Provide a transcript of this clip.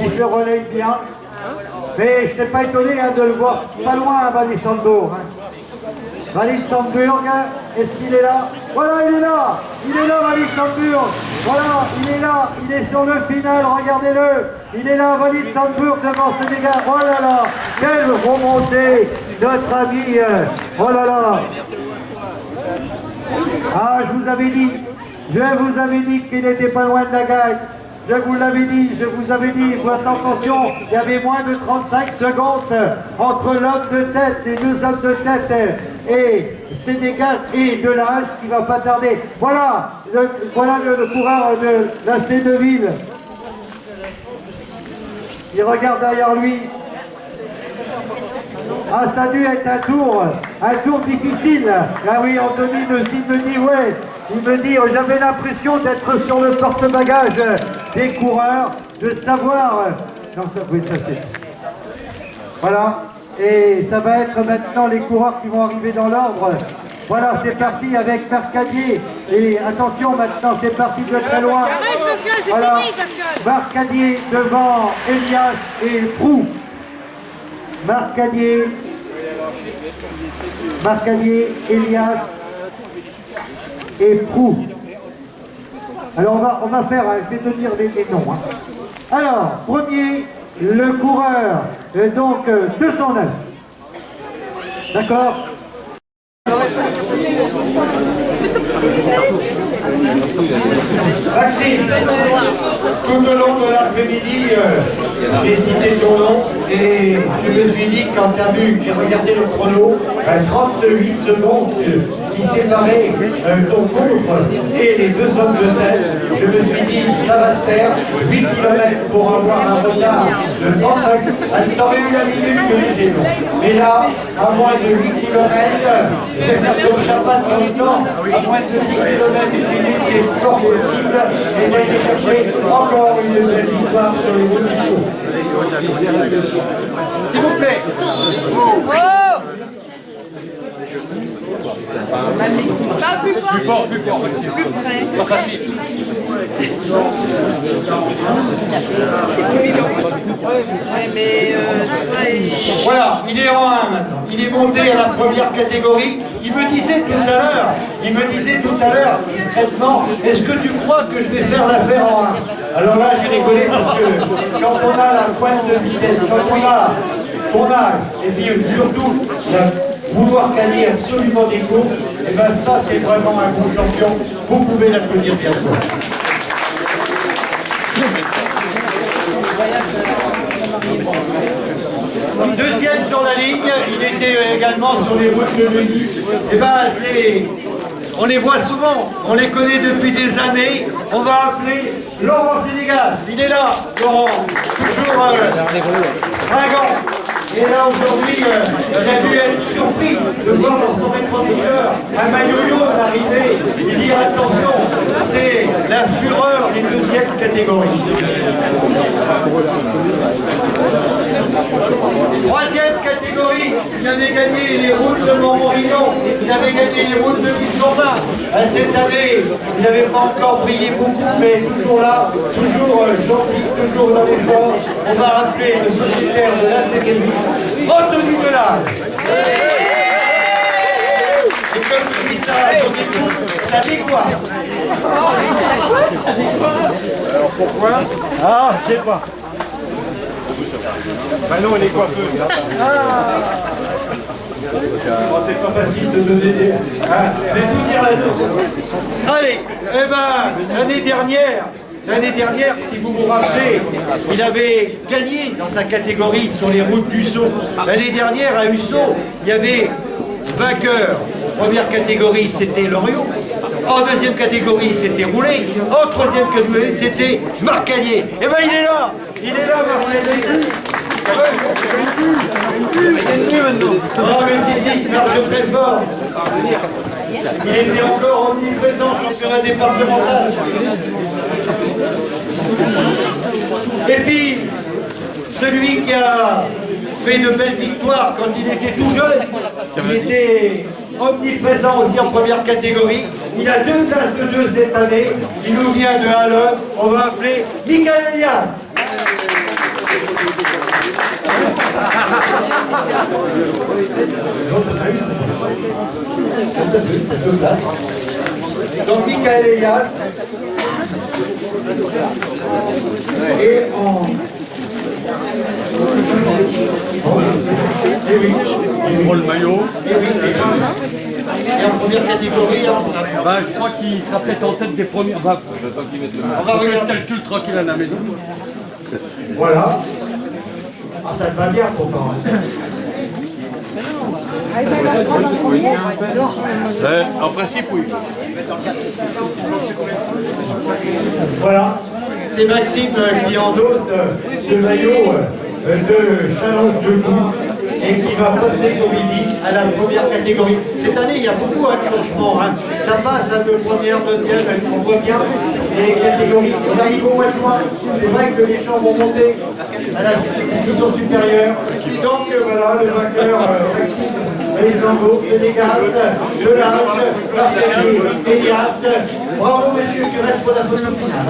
il se relaye bien. Mais je n'étais pas étonné de le voir pas loin à Wallis-Sandburg. Wallis-Sandburg, est-ce qu'il est là? Voilà, il est là! Il est là, Wallis-Sandburg! Voilà, il est là, il est sur le final, regardez-le! Il est là, Wallis-Sandburg devant Sénégal. Oh là là! Quelle remontée! Notre ami! Oh là là! Ah, je vous avais dit qu'il n'était pas loin de la gagne. Je vous l'avais dit, votre attention, il y avait moins de 35 secondes entre l'homme de tête, les deux hommes de tête et Sénégal et Delage qui va pas tarder. Voilà le coureur de la Séneville. Il regarde derrière lui. Ah, ça a dû être un tour difficile. Ah oui, Anthony me dit, ouais. Il me dit, j'avais l'impression d'être sur le porte-bagages des coureurs, de savoir... Non, ça, oui, ça c'est... Voilà, et ça va être maintenant les coureurs qui vont arriver dans l'ordre. Voilà, c'est parti avec Mercadier. Et attention, maintenant, c'est parti de très loin. Voilà, Mercadier devant Elias et Prou. Mercadier, Elias et Prou. Alors on va faire, je vais te dire les noms. Hein. Alors, premier, le coureur, donc 209. D'accord? Maxime, tout au long de l'après-midi, j'ai cité ton nom et je me suis dit, quand tu as vu, j'ai regardé le chrono, 38 secondes qui séparaient ton contre et les deux hommes de tête, je me suis dit, ça va se faire, 8 km pour avoir un retard de 35, t'aurais eu la minute, je me disais non. Mais là, à moins de 8 km, je vais faire ton chapat dans le temps, à moins de 10 km, une minute, c'est fort possible, et d'aller chercher encore une belle victoire sur les Mosicos. S'il vous plaît. Parle plus fort. Plus fort. Pas facile. Voilà, il est en 1 maintenant. Il est monté à la première catégorie. Il me disait tout à l'heure, discrètement, est-ce que tu crois que je vais faire l'affaire en 1? Alors là, j'ai rigolé parce que quand on a la pointe de vitesse, quand on a ton âge, et puis surtout vouloir gagner absolument des courses, et bien ça c'est vraiment un gros champion. Vous pouvez l'applaudir bien sûr. Deuxième sur la ligne, il était également sur les routes de Neuilly. Et ben on les voit souvent, on les connaît depuis des années. On va appeler Laurent Sénégas. Il est là, Laurent, toujours fringant. Et là aujourd'hui, il a dû être surpris de voir dans son rétroviseur un maillot à l'arrivée. Il dit attention, c'est la fureur des deuxièmes catégories. Troisième catégorie, il avait gagné les routes de Montmorillon, il avait gagné les routes de Bissourdin. Cette année, il n'avait pas encore brillé beaucoup, mais toujours là, toujours gentil, toujours dans l'effort. On va appeler le sociétaire de la CPI, Anthony Delage. Et comme je dis ça à ton écoute, ça dit quoi? Alors pourquoi? Ah, je sais pas. Bah nous on est coiffeuses. Oh, c'est pas facile de donner des... Hein, je vais tout dire là-dedans. Allez, eh ben, l'année dernière, si vous vous rappelez, il avait gagné dans sa catégorie sur les routes du Sceau. L'année dernière, à Ussau, il y avait vainqueur. Première catégorie, c'était Loriot. En deuxième catégorie, c'était Roulet. En troisième catégorie, c'était Mercadier. Eh ben, il est là, Mercadier. Oh mais si, il marche très fort. Il était encore omniprésent, championnat départemental. Et puis, celui qui a fait de belles victoires quand il était tout jeune, il était omniprésent aussi en première catégorie. Il a 2 places de 2 cette année. Il nous vient de Halle. On va appeler Michael Elias. Donc Michael Elias et en... Et oui, Pour le maillot. et en première catégorie, Je crois qu'il sera peut-être en tête des premiers. On va regarder le calcul tranquille à la maison. voilà. Ah, ça te va bien pourtant. En principe, oui. Voilà, c'est Maxime qui endosse ce maillot de challenge de foot et qui va passer au midi à la première catégorie. Cette année, il y a beaucoup de changements. Hein. Ça passe de première, deuxième, on voit bien les catégories. On arrive au mois de juin, c'est vrai que les gens vont monter à la division supérieure. Donc voilà, le vainqueur Maxime Elisango, Sénégal, de l'âge, Barthélémy, Elias. Bravo messieurs, tu restes pour la photo finale.